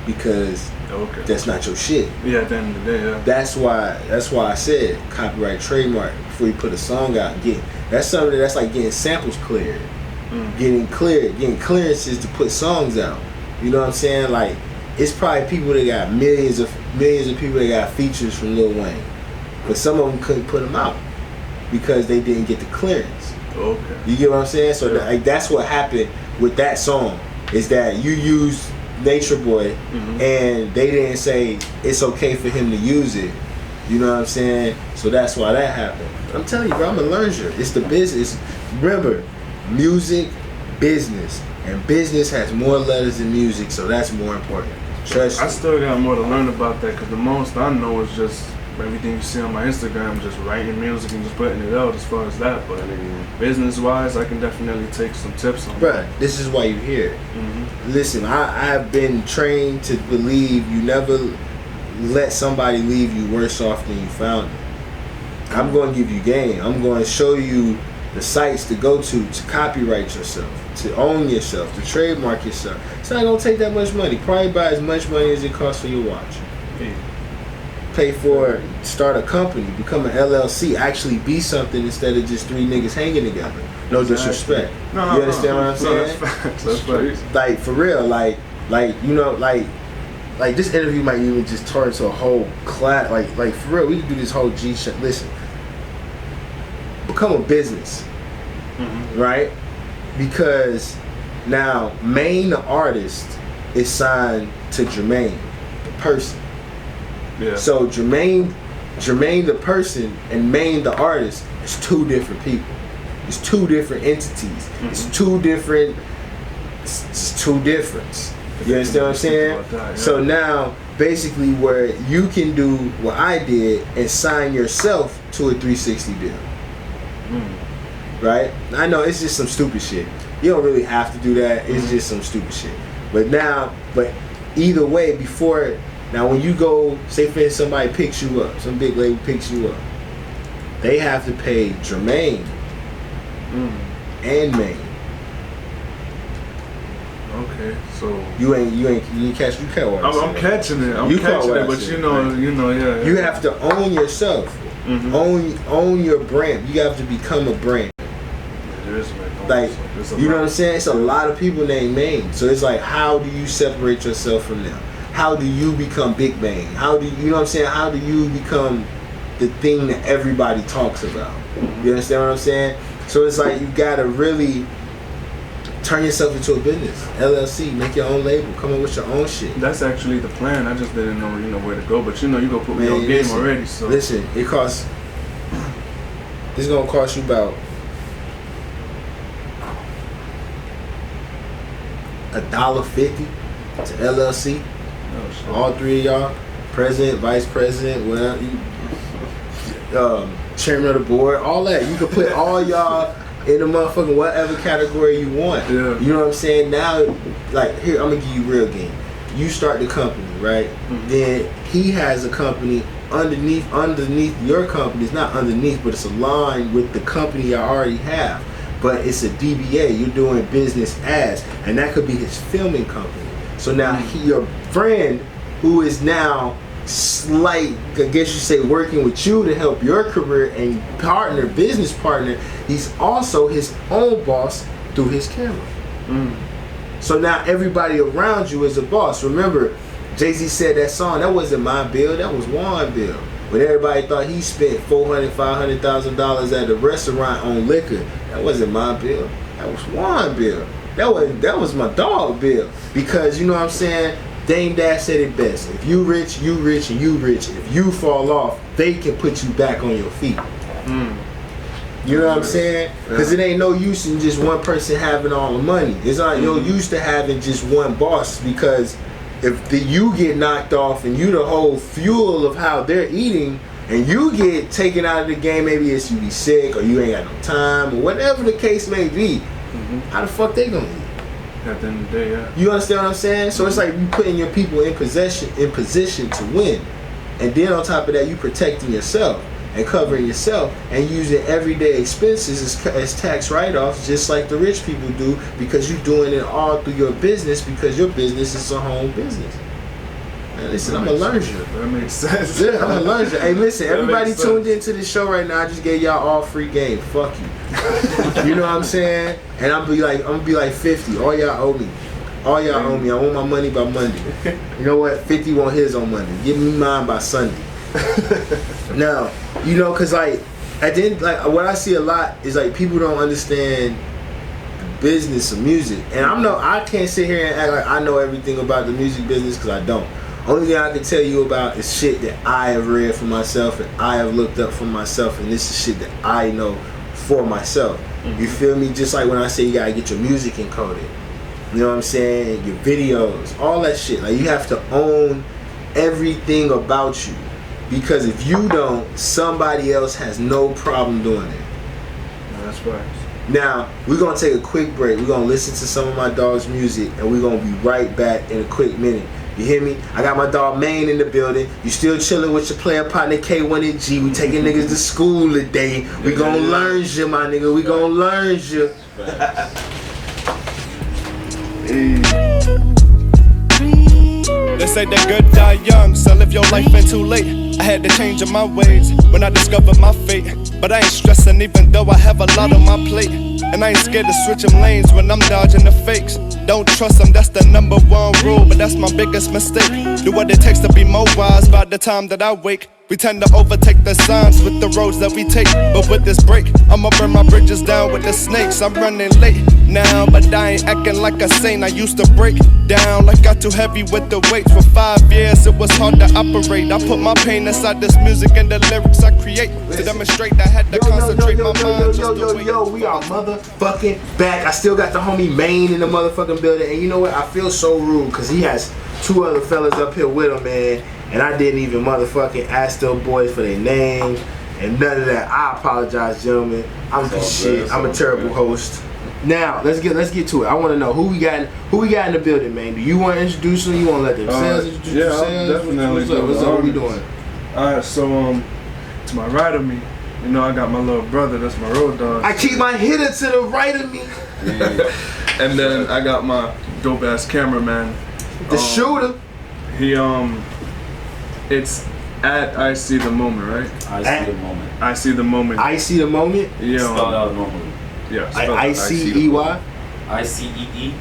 because that's not your shit. Yeah, at the end of the day, yeah. That's why I said copyright trademark before you put a song out. That's something that's like getting samples cleared. Getting clearances to put songs out. You know what I'm saying? Like, it's probably people that got millions of people that got features from Lil Wayne, but some of them couldn't put them out because they didn't get the clearance. Okay. You get what I'm saying? So that's what happened with that song, is that you used Nature Boy and they didn't say it's okay for him to use it. You know what I'm saying? So that's why that happened. I'm telling you, bro, I'm a learner. It's the business. Remember, music, business, and business has more letters than music, so that's more important. Trust me. I still got more to learn about that because the most I know is just everything you see on my Instagram, just writing music and just putting it out as far as that. But business-wise, I can definitely take some tips on that. Bruh, this is why you're here. Listen, I've been trained to believe you never let somebody leave you worse off than you found them. I'm going to give you game. I'm going to show you the sites to go to copyright yourself, to own yourself, to trademark yourself. It's not gonna take that much money. Probably buy as much money as it costs for your watch. Pay for, start a company, become an LLC, actually be something instead of just three niggas hanging together. No disrespect. You understand what I'm saying? That's facts. Like for real, like you know, like this interview might even just turn into a whole class. Like for real, we can do this whole G shit. Listen. Become a business, right? Because now Maine the artist is signed to Jermaine the person. Yeah. So Jermaine the person and Maine the artist is two different people. It's two different entities. It's two different. It's two differents. You understand what I'm saying? That, yeah. So now, basically, where you can do what I did and sign yourself to a 360 deal. Right? I know it's just some stupid shit. You don't really have to do that. It's just some stupid shit. But either way, now when you go, say for instance, somebody picks you up, some big lady picks you up, they have to pay Jermaine and Maine. Okay, so you catch what I'm catching it. I'm catching it, but you know, yeah. You have to own yourself. Own your brand. You have to become a brand. There is like, you know what I'm saying? It's a lot of people named Maine. So it's like, how do you separate yourself from them? How do you become Big Bang? How do you know what I'm saying? How do you become the thing that everybody talks about? You understand what I'm saying? So it's like, you gotta really turn yourself into a business. LLC, make your own label, come up with your own shit. That's actually the plan. I just didn't know, where to go. But you go put me on game already. So listen, it costs. It's gonna cost you about $1.50 to LLC. Oh, all three of y'all, president, vice president, whatever, chairman of the board, all that. You can put all y'all in the motherfucking whatever category you want. Yeah. You know what I'm saying? Now, like, here, I'm gonna give you real game. You start the company, right? Then he has a company underneath your company. It's not underneath, but it's aligned with the company you already have. But it's a DBA. You're doing business as, and that could be his filming company. So now your friend, who is now I guess you say, working with you to help your career and business partner, he's also his own boss through his camera. So now everybody around you is a boss. Remember, Jay-Z said that song, that wasn't my bill, that was Juan's bill. When everybody thought he spent $400,000-$500,000 at the restaurant on liquor, that wasn't my bill, that was Juan's bill. That was my dog bill. Because, you know what I'm saying, Dame Dash said it best. If you rich, and you rich. If you fall off, they can put you back on your feet. You know what I'm saying? Because it ain't no use in just one person having all the money. It's not no use to having just one boss, because if you get knocked off and you the whole fuel of how they're eating, and you get taken out of the game, maybe it's you be sick or you ain't got no time or whatever the case may be, how the fuck they gonna eat? At the end of the day, yeah. You understand what I'm saying? So it's like you putting your people in position to win, and then on top of that, you protecting yourself and covering yourself and using everyday expenses as tax write-offs, just like the rich people do, because you're doing it all through your business, because your business is a home business. Man, listen, I'm a learner. That makes sense. Yeah, I'm a learner. Hey, listen, everybody tuned into this show right now, I just gave y'all all free game. Fuck you. You know what I'm saying? And I'm gonna be like 50. All y'all owe me. All y'all owe me. I want my money by Monday. You know what? 50 want his on Monday. Give me mine by Sunday. Now, cause like at the end, like what I see a lot is like people don't understand the business of music. And I can't sit here and act like I know everything about the music business, because I don't. Only thing I can tell you about is shit that I have read for myself and I have looked up for myself, and this is shit that I know for myself. You feel me? Just like when I say you gotta get your music encoded. You know what I'm saying? Your videos, all that shit. Like, you have to own everything about you, because if you don't, somebody else has no problem doing it. No, that's right. Now, we're gonna take a quick break. We're gonna listen to some of my dog's music, and we're gonna be right back in a quick minute. You hear me? I got my dog Maine in the building. You still chilling with your player partner K1 and G. We taking niggas to school today. We gonna learn you, my nigga. We gonna learn you. They say that good die young, so live your life ain't too late. I had to change in my ways when I discovered my fate. But I ain't stressing even though I have a lot on my plate. And I ain't scared to switch them lanes when I'm dodging the fakes. Don't trust them, that's the #1 rule, but that's my biggest mistake. Do what it takes to be more wise by the time that I wake. We tend to overtake the signs with the roads that we take. But with this break, I'ma burn my bridges down with the snakes. I'm running late now, but I ain't acting like a saint. I used to break down like got too heavy with the weights. For 5 years, it was hard to operate. I put my pain inside this music and the lyrics I create. To demonstrate, I had to concentrate my mind. Yo, we are motherfucking back. I still got the homie Maine in the motherfucking building. And you know what? I feel so rude, because he has 2 other fellas up here with him, man. And I didn't even motherfucking ask them boys for their names and none of that. I apologize, gentlemen. I'm just shit. I'm a terrible host. Now let's get to it. I want to know who we got in the building, man. Do you want to introduce them? You want to let themselves introduce themselves? Definitely. What's up? What we doing? Alright, so to my right of me, I got my little brother. That's my road dog. I keep my hitter to the right of me. Yeah. And then I got my dope ass cameraman. The shooter. He it's At I See the Moment, right? I see the moment. I See the Moment. I see the moment. Yeah. Spelled out normally. Yeah. I-C-E-Y. I-C-E-E,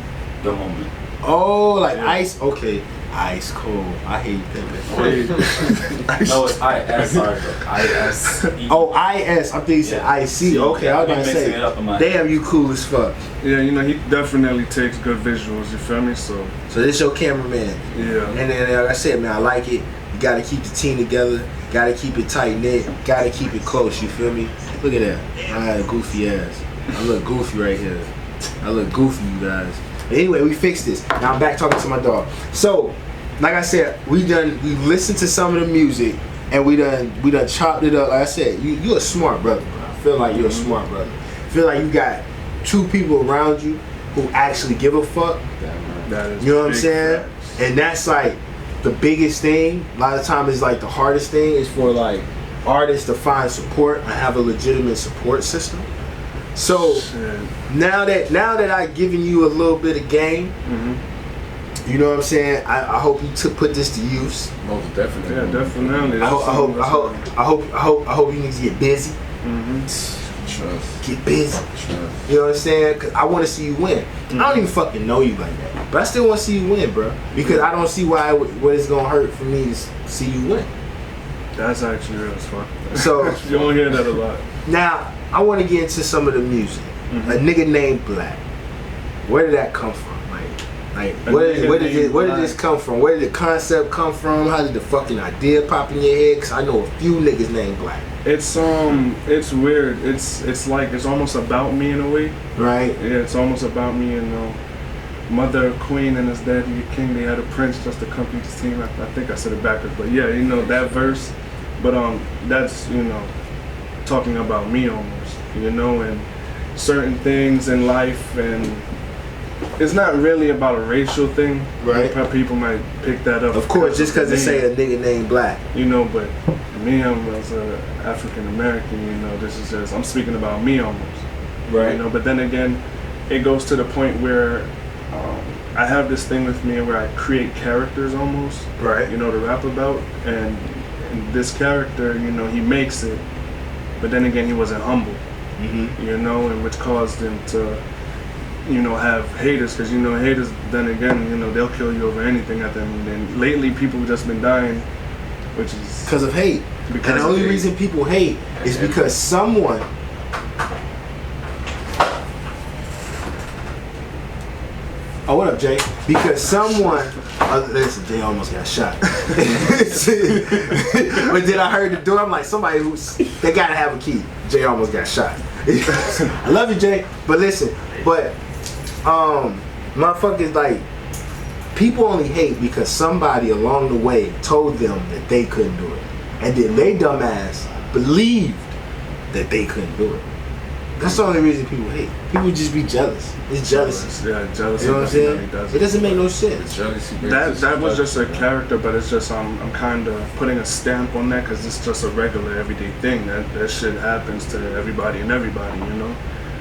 the moment. Oh, like ice. Okay. Ice cold. I hate that. No, it's I-S, sorry, bro. I-S-E. Oh, I-S. I'm thinking you said Yeah. I-C. Okay, I was I've about been to mixing it up in my say, damn, you cool as fuck. Yeah, you know, he definitely takes good visuals, you feel me? So this your cameraman. yeah. And then, like I said, man, I like it. You gotta keep the team together. Gotta keep it tight knit. Gotta keep it close. You feel me? Look at that. I had a goofy ass. I look goofy right here. I look goofy, you guys. But anyway, we fixed this. Now I'm back talking to my dog. So, like I said, we listened to some of the music and we done chopped it up. Like I said, you a smart brother, bro. I feel like you're a smart brother. I feel like you got two people around you who actually give a fuck. That is, You know what I'm big saying? facts. And that's like the biggest thing. A lot of time is like the hardest thing is for like artists to find support and have a legitimate support system. So Shit. now that I've given you a little bit of game, you know what I'm saying? I hope you put this to use. Most definitely. Yeah, definitely. I hope you need to get busy. Trust. Get busy. Trust. You know what I'm saying? Cause I want to see you win. I don't even fucking know you like that, but I still want to see you win, bro. Because I don't see what it's gonna hurt for me to see you win. That's actually real as fuck. So You don't hear that a lot. now I want to get into some of the music. A nigga named Black. Where did that come from? Like where did this come from? Where did the concept come from? How did the fucking idea pop in your head? Cause I know a few niggas named Black. It's weird. It's like it's almost about me in a way. Right? Yeah, it's almost about me and mother a queen and his daddy a king. They had a prince just to accompany the team. I think I said it backwards, but yeah, you know that verse. But that's talking about me almost, and certain things in life, and it's not really about a racial thing. Right. People might pick that up. Of course, just because they say a nigga named Black. But me, as an African American, this is just, I'm speaking about me almost. Right. But then again, it goes to the point where I have this thing with me where I create characters almost. Right. To rap about, and this character, he makes it, but then again, he wasn't humble. And which caused him to, have haters, because haters, then again, they'll kill you over anything at them. And lately, people have just been dying, which is Because of hate. And the only reason people hate is because someone. Oh, what up, Jay? Because someone. Listen, Jay almost got shot. But then I heard the door. I'm like, they gotta have a key. Jay almost got shot. I love you, Jay. But listen, motherfuckers, like, people only hate because somebody along the way told them that they couldn't do it. And then they dumbass believed that they couldn't do it. That's the only reason people hate. People just be jealous. It's jealousy. Yeah, jealousy. You know what I'm saying? It doesn't make no sense. Jealousy. That was just a character, but it's just I'm kind of putting a stamp on that because it's just a regular everyday thing. That shit happens to everybody and everybody,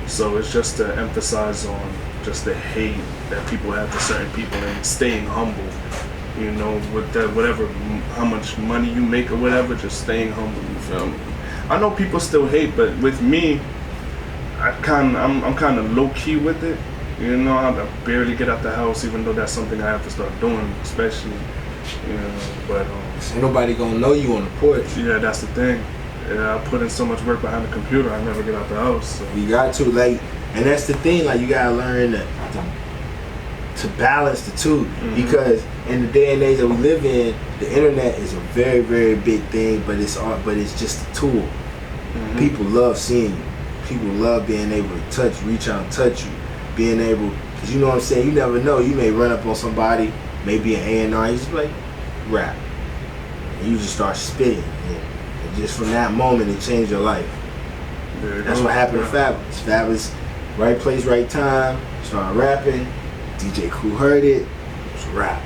So it's just to emphasize on just the hate that people have to certain people and staying humble. With that, whatever, how much money you make or whatever, just staying humble. You feel me? I know people still hate, but with me, I'm kind of low key with it. I barely get out the house, even though that's something I have to start doing, especially. But ain't nobody gonna know you on the porch. Yeah, that's the thing. Yeah, I put in so much work behind the computer, I never get out the house. So. You got to, and that's the thing. Like, you gotta learn to balance the two, because in the day and age that we live in, the internet is a very, very big thing, but it's just a tool. People love seeing you. People love being able to reach out and touch you, being able, because you know what I'm saying, you never know, you may run up on somebody, maybe an A&R, you just be like, rap, and you just start spitting, and just from that moment, it changed your life. That's what happened to Fabulous. Fabulous, right place, right time, started rapping, DJ Cool heard it, it's rap.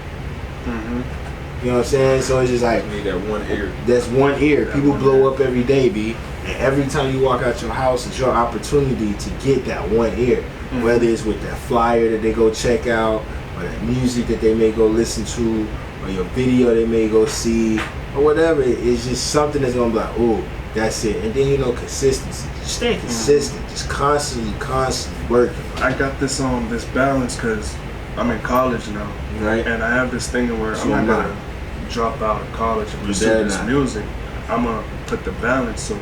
You know what I'm saying? So it's just like, You need that one ear. that's one ear. People blow up every day, B. And every time you walk out your house, it's your opportunity to get that one ear. Whether it's with that flyer that they go check out, or that music that they may go listen to, or your video they may go see, or whatever, it's just something that's gonna be like, oh, that's it. And then consistency. Just stay consistent. Just constantly working. I got this this balance because I'm in college now, Right. and I have this thing where So I'm not am I. gonna drop out of college and You pursue better this not. music. I'm gonna put the balance so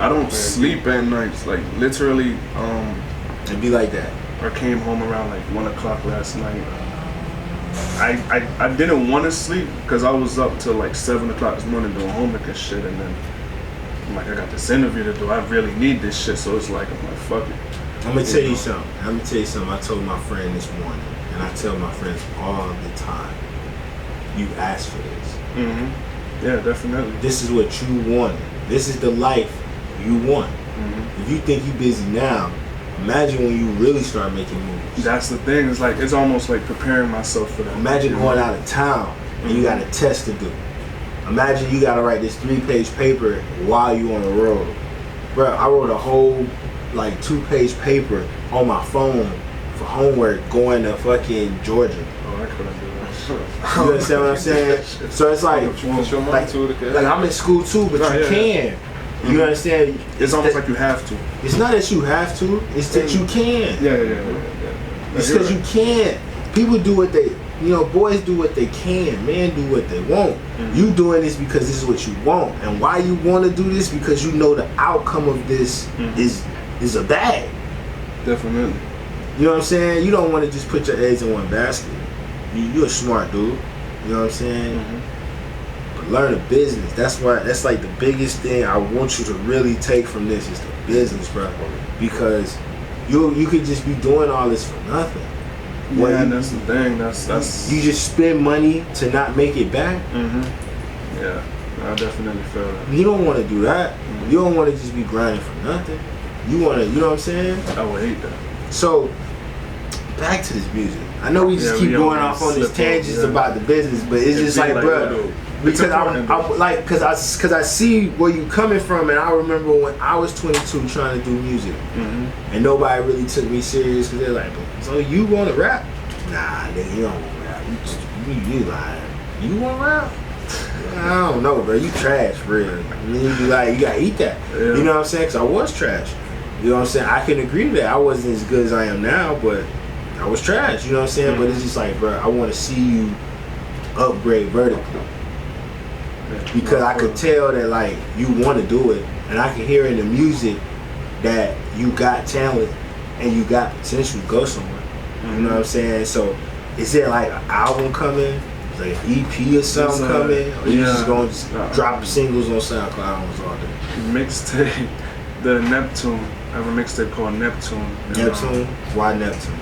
I don't sleep at nights. Like literally, And be like that. I came home around like 1 o'clock last night. I didn't want to sleep because I was up till like 7 o'clock this morning doing homework and shit, and then I'm like, I got this interview to do. I really need this shit, so it's like, I'm like, fuck it. I'm gonna tell you something. I told my friend this morning, and I tell my friends all the time. You asked for this. Mm-hmm. Yeah, definitely. This is what you wanted. This is the life you want. Mm-hmm. If you think you're busy now, imagine when you really start making moves. That's the thing. It's like, it's almost like preparing myself for that. Imagine going out of town and you got a test to do. Imagine you got to write this 3-page paper while you on the road. Bro, I wrote a whole like 2-page paper on my phone for homework going to fucking Georgia. Oh, I couldn't do that. You understand what I'm saying? So it's like, Put your mind like, to it, okay? like I'm in school too, but you Yeah. can. You understand? It's almost like you have to. It's not that you have to, it's that you can. Yeah. It's because you can. People do what they, boys do what they can, men do what they want. Mm-hmm. You doing this because this is what you want. And why you want to do this? Because you know the outcome of this is a bag. Definitely. You know what I'm saying? You don't want to just put your eggs in one basket. You're a smart dude. You know what I'm saying? Mm-hmm. But learn a business. That's like the biggest thing I want you to really take from this is the business, bro. Because you could just be doing all this for nothing. Yeah, and that's the thing. That's You just spend money to not make it back. Mm-hmm. Yeah, I definitely feel that. You don't want to do that. You don't want to just be grinding for nothing. You want to, you know what I'm saying? I would hate that. So, back to this music. I know we just keep we going always off on these slip up, tangents about the business, but it's just like, bro, because I'm like, because I see where you coming from, and I remember when I was 22 trying to do music, and nobody really took me serious because they're like, so you want to rap? Nah, nigga, you don't want to rap. You lying. You want to rap? I don't know, bro. You trash, for real. And then you be like, you gotta eat that. Yeah. You know what I'm saying? Because I was trash. You know what I'm saying? I can agree with that. I wasn't as good as I am now, but I was trash. You know what I'm saying? But it's just like, bro, I want to see you upgrade vertically. Because I could tell that, like, you want to do it. And I can hear in the music that you got talent and you got potential to go somewhere. You know what I'm saying? So, is there like an album coming? Like an EP or something coming? Or you just going to drop singles on SoundCloud and all that? Mixtape, the Neptune. I have a mixtape called Neptune. And, Neptune? Why Neptune?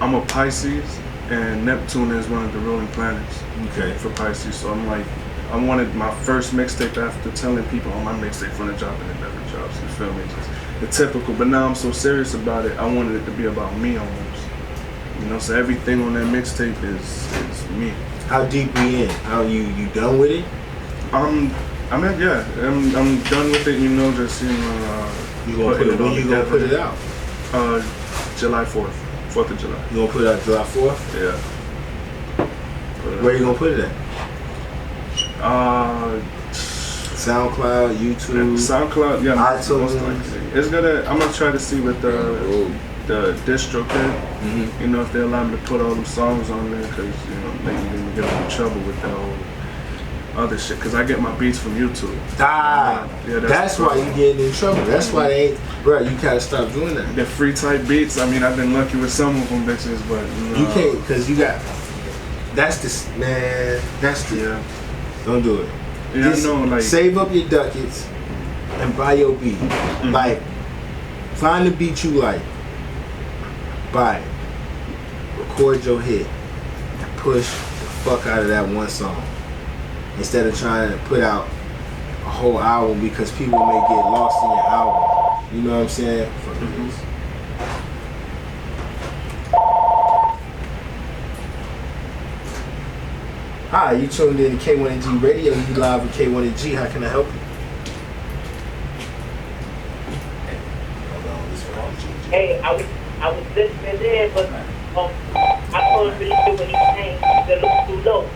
I'm a Pisces, and Neptune is one of the ruling planets Okay. for Pisces. So I'm like, I wanted my first mixtape after telling people on my mixtape gonna drop and it never drops. You feel me? Just the typical. But now I'm so serious about it. I wanted it to be about me almost. You know, so everything on that mixtape is me. How deep we in? How you done with it? I'm done with it. You know, just You gonna put it when you gonna put it out? July 4th, 4th of July. You gonna put it out July 4th? Yeah. Where you gonna put it at? SoundCloud, YouTube, SoundCloud, yeah. iTunes. Most likely. I'm gonna try to see with the distro kid, you know, if they allow me to put all them songs on there, because maybe you're gonna get in trouble with that whole other shit. Because I get my beats from YouTube. Yeah, that's why you getting in trouble. That's why they ain't, bro. You gotta stop doing that. The free type beats. I mean, I've been lucky with some of them bitches, but You can't, because you got. That's the man. That's the. Yeah. Don't do it. Yeah, Just I know. Like, save up your ducats and buy your beat. Like, find the beat you like. Buy it. Record your hit. And push the fuck out of that one song. Instead of trying to put out a whole album, because people may get lost in your album. You know what I'm saying? Fuck this. Hi, you tuned in to K1G Radio. You live with K1G. How can I help you? Hey, I was listening in, but I couldn't really hear what he was saying. The look too low.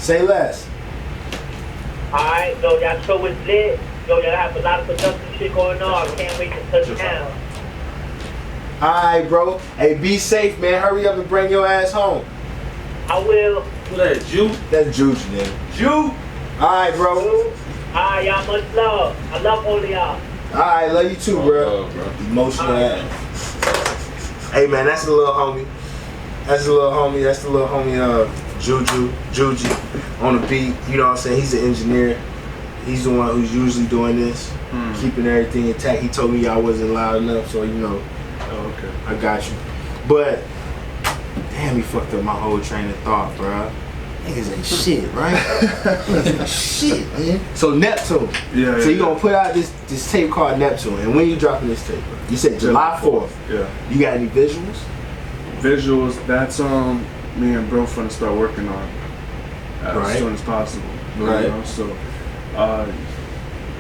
Say less. Alright, yo, y'all show is lit. Yo, y'all have a lot of productive shit going on. I can't wait to touch down. Alright, bro. Hey, be safe, man. Hurry up and bring your ass home. I will. Who that, Jew? That's Juju, nigga. Jew? Alright, bro. Alright, y'all, much love. I love all of y'all. Alright, love you too, bro. Bro. Emotional ass. Hey, man, that's the little homie. That's the little homie, Juju on the beat. You know what I'm saying? He's an engineer. He's the one who's usually doing this, keeping everything intact. He told me I wasn't loud enough, so you know. Oh, okay. I got you. But damn, he fucked up my whole train of thought, bro. Niggas ain't shit, right? Niggas ain't shit, man. So Neptune. Yeah. So you gonna put out this tape called Neptune, and when you dropping this tape, bro? You said July 4th. Yeah. You got any visuals? Visuals. That's me and bro finna start working on as soon as possible. Right. You know? So,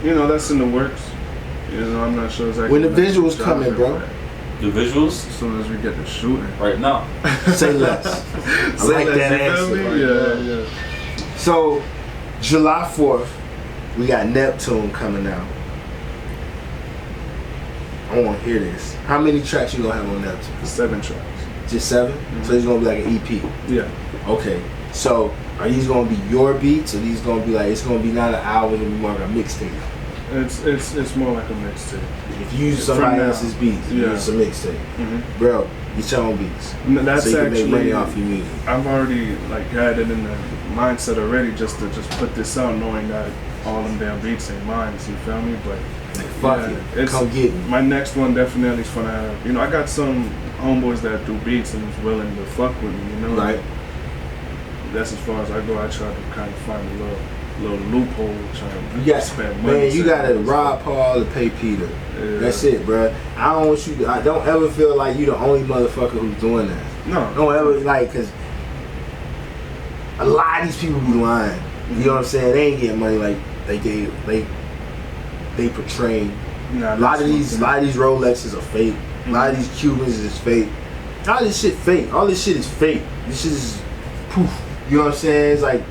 you know, that's in the works. You know, I'm not sure exactly When the when that's visuals dropping, coming, bro? but The visuals? As soon as we get the shooting. Right now. Say less. I like that answer. Yeah. So, July 4th, we got Neptune coming out. I want to hear this. How many tracks you gonna have on Neptune? 7 tracks. Just 7? So it's gonna be like an EP. Yeah. Okay. So are these gonna be your beats, or these gonna be like it's gonna be not an album, it'll be more like a mixtape? It's more like a mixtape. If you use somebody else's beats, yeah. it's a mixtape. Bro, get your own beats. No, that's so you can actually make money off your music. I've already like had it in the mindset already just to put this out, knowing that all them damn beats ain't mine. You feel me? But Fuck it. Come get me. My next one definitely is gonna have. You know, I got some homeboys that do beats and is willing to fuck with me. You know, Right. That's as far as I go. I try to kind of find a little loophole, trying to spend money. Man, you gotta rob Paul to pay Peter. Yeah. That's it, bro. I don't want you. I don't ever feel like you the only motherfucker who's doing that. No. Don't ever like, cause a lot of these people be lying. You know what I'm saying? They ain't getting money like they portray. Nah, A lot of these Rolexes are fake. A lot of these Cubans is fake. All this shit fake. All this shit is fake. This shit is poof. You know what I'm saying? It's like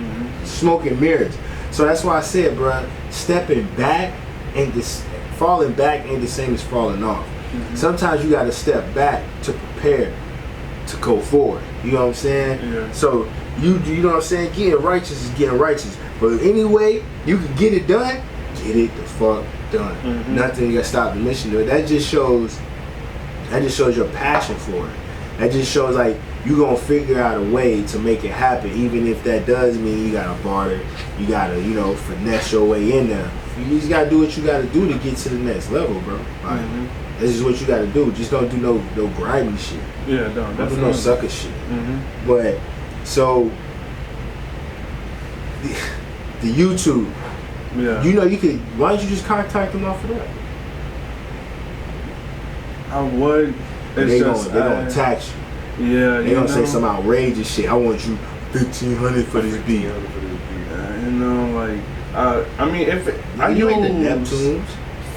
smoke and mirrors. So that's why I said, bruh, stepping back ain't this, falling back ain't the same as falling off. Sometimes you gotta step back to prepare to go forward. You know what I'm saying? Yeah. So you know what I'm saying? Getting righteous is getting righteous. But anyway, you can get it done, get it the fuck done. Nothing gonna stop the mission to it. That just shows your passion for it. That just shows like you gonna figure out a way to make it happen, even if that does mean you gotta barter, you gotta, you know, finesse your way in there. You just gotta do what you gotta do to get to the next level, bro. Like, this is what you gotta do. Just don't do no grimy shit. Yeah, no, Don't do no sucker shit. But so the YouTube, Yeah. you know, you could. Why don't you just contact them off of that? I would. It's They just gonna tax you. Yeah, They gonna say some outrageous shit. I want you $1,500 for this beat. You know, like I mean, if it, I you use ain't the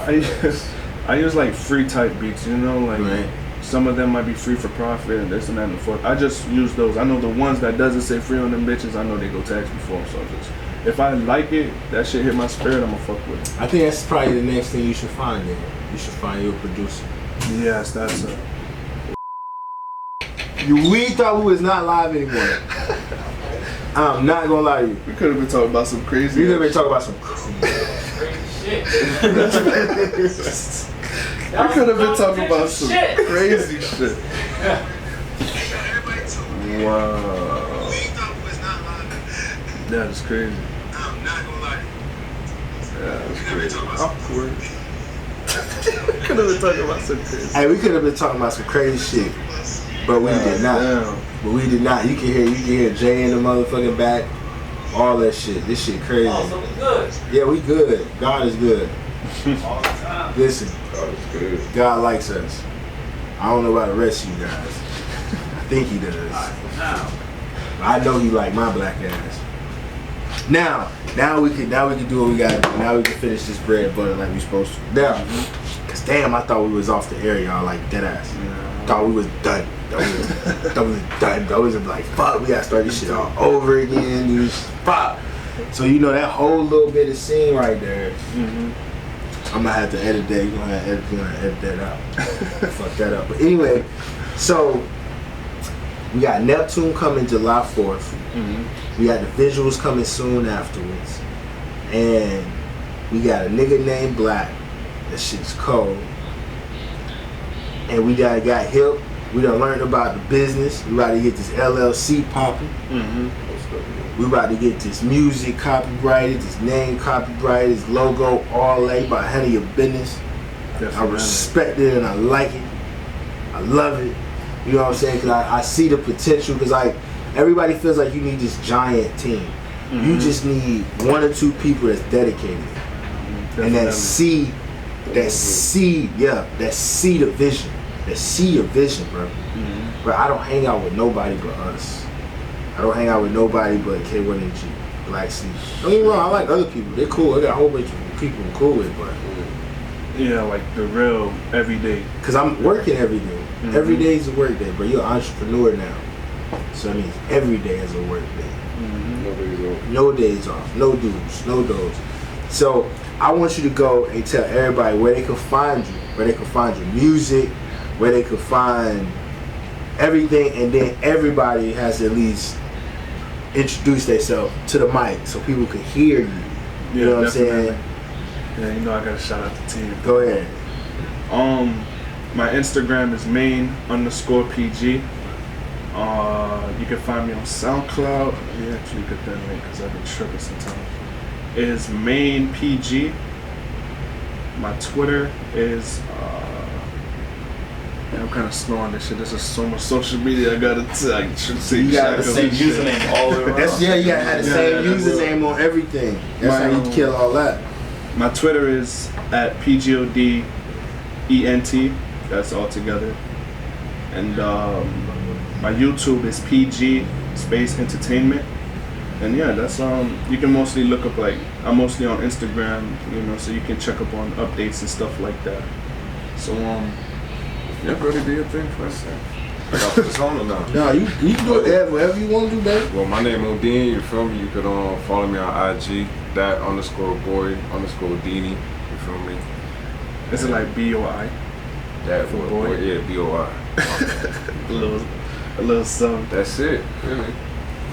Neptunes. I use like free type beats. You know, like Right. some of them might be free for profit and this and that and the fourth. I just use those. I know the ones that doesn't say free on them bitches. I know they go tax me for them. So just if I like it, that shit hit my spirit, I'ma fuck with it. I think that's probably the next thing you should find. Then you should find your producer. Yes, that's a. We thought we was not live anymore. I'm not gonna lie to you. We could have been talking about some crazy. We could have been talking about some. Shit. We could have been talking about some crazy shit. Wow. That is crazy. I'm not gonna lie. Yeah, that's crazy. Awkward. We could have been talking about some crazy. Hey, we could have been talking about some crazy shit, but we did not. Damn. But we did not. You can hear Jay in the motherfucking back. All that shit. This shit crazy. Oh, so we good. Yeah, we good. God is good. All the time. Listen, That was good. God likes us. I don't know about the rest of you guys. I think he does. Now. I know he like my black ass. Now we can do what we gotta do. Now we can finish this bread and butter like we supposed to. Now, cause damn, I thought we was off the air, y'all, like dead ass. Yeah. thought we was done. Thought we was done. Bro, we was like, fuck, we gotta start this shit all over again. You fuck. So you know that whole little bit of scene right there. I'm gonna have to edit that. You're gonna have to edit that out. Fuck that up. But anyway, so we got Neptune coming July 4th. We got the visuals coming soon afterwards. And we got a nigga named Black. That shit's cold. And we got hip. We done learned about the business. We about to get this LLC popping. We about to get this music copyrighted, this name copyrighted, this logo, all that. You about to handle your business. I respect it and I like it. I love it. You know what I'm saying? Because I see the potential. Because like everybody feels like you need this giant team. You just need one or two people that's dedicated and that see the vision. That see your vision, bro. But I don't hang out with nobody but us. I don't hang out with nobody but K1 and G, Black Sea. Don't get me wrong, I like other people. They're cool. I got a whole bunch of people I'm cool with, but yeah, like the real everyday. Cause I'm working every day. Every day is a work day, bro. You're an entrepreneur now, so that means every day is a work day. No days off. No dues. No those. So I want you to go and tell everybody where they can find you, where they can find your music, where they can find everything, and then everybody has to at least introduce themselves to the mic so people can hear you. You know what I'm saying? Yeah, you know I gotta shout out the team. Go ahead. My Instagram is Maine_PG. You can find me on SoundCloud. Let me actually get that link because I've been tripping sometimes. Is Maine PG. My Twitter is I'm kind of snoring this shit. There's just so much social media I gotta say. You got the same username all the way around. You gotta have the same username on everything. That's how you kill all that. My Twitter is at PGODENT. That's all together. And my YouTube is PG Space Entertainment. And yeah, that's you can mostly look up, like I'm mostly on Instagram, you know, so you can check up on updates and stuff like that. So yeah, brother, do your thing for us. I got to put this on or not? No, you can do it whatever you want to do, baby. Well, my name Odin, you feel me? You could follow me on IG, that_boy_Dini, you feel me? is it like BOI? That for boy, yeah, BOI. a little something. That's it, really.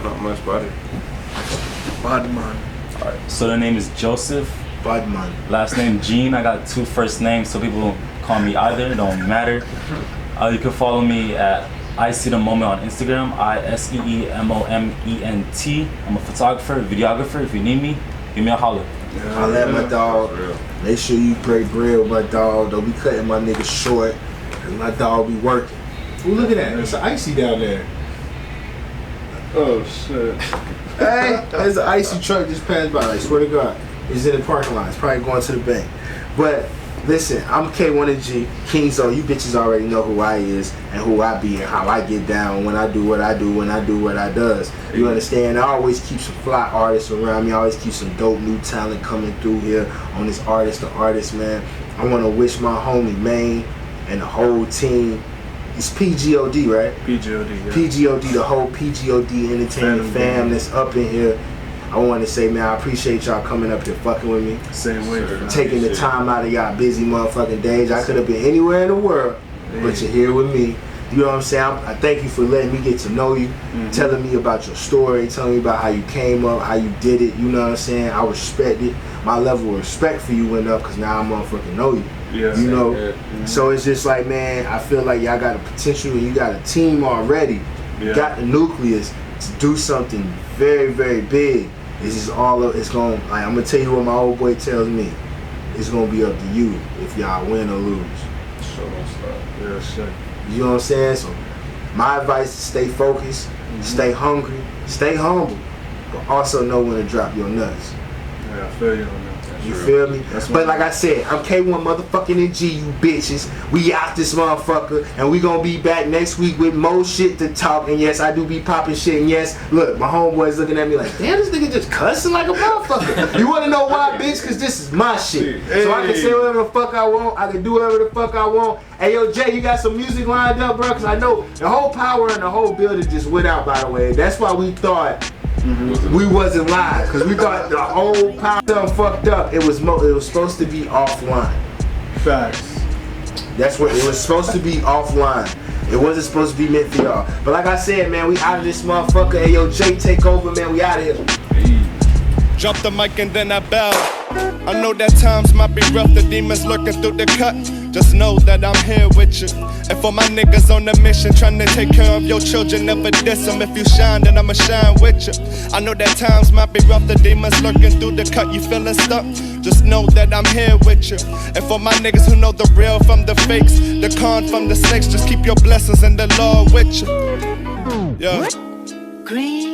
Not much about it. Badman. Alright, so the name is Joseph. Badman. Last name Gene. I got two first names, so people call me either. It don't matter. You can follow me at I See The Moment on Instagram. ISEEMOMENT. I'm a photographer, videographer. If you need me, give me a holler. Holla at my dog. Make sure you break bread with my dog. Don't be cutting my nigga short. Cause my dog be working. Ooh, look at that. It's icy down there. Oh shit. Hey, there's an icy truck just passed by. I swear to God. It's in the parking lot. It's probably going to the bank. But listen, I'm K1 and G, King Zone. You bitches already know who I is and who I be and how I get down when I do what I do, when I do what I does. You understand? I always keep some fly artists around me. I always keep some dope new talent coming through here on this artist to artist, man. I want to wish my homie Maine and the whole team. It's PGOD, right? PGOD, yeah. PGOD, the whole PGOD Entertainment fam that's up in here. I want to say, man, I appreciate y'all coming up here fucking with me. Same way. Taking the time out of y'all busy motherfucking days. I could have been anywhere in the world, but you're here with me. You know what I'm saying? I thank you for letting me get to know you, telling me about your story, telling me about how you came up, how you did it. You know what I'm saying? I respect it. My level of respect for you went up because now I motherfucking know you. Yeah. You know? So it's just like, man, I feel like y'all got the potential and you got a team already. You got the nucleus to do something very, very big. This is it's going, like, I'm gonna tell you what my old boy tells me. It's gonna be up to you if y'all win or lose. Sure, don't stop. Yeah, shit. You know what I'm saying? So my advice is stay focused, stay hungry, stay humble, but also know when to drop your nuts. Yeah, I feel you on that. You feel me? That's But what- like I said, I'm K1 motherfucking NG, you bitches. We out this motherfucker, and we gonna be back next week with more shit to talk. And yes, I do be popping shit. And yes, look, my homeboys looking at me like, damn, this nigga just cussing like a motherfucker. You wanna know why, bitch? Cause this is my shit. So I can say whatever the fuck I want. I can do whatever the fuck I want. Hey, yo, Jay, you got some music lined up, bro? Cause I know the whole power in the whole building just went out, by the way. That's why we thought we wasn't live. Cause we thought the whole power something fucked up. It was supposed to be offline. Facts. That's what it was supposed to be offline. It wasn't supposed to be meant for y'all. But like I said, man, we out of this motherfucker. Hey, yo, Jay, take over, man. We out of here. Drop the mic and then I bow. I know that times might be rough, the demons lurking through the cut. Just know that I'm here with you. And for my niggas on the mission, trying to take care of your children, never diss them. If you shine, then I'ma shine with you. I know that times might be rough, the demons lurking through the cut. You feeling stuck? Just know that I'm here with you. And for my niggas who know the real from the fakes, the con from the snakes, just keep your blessings and the Lord with you. Yeah. Green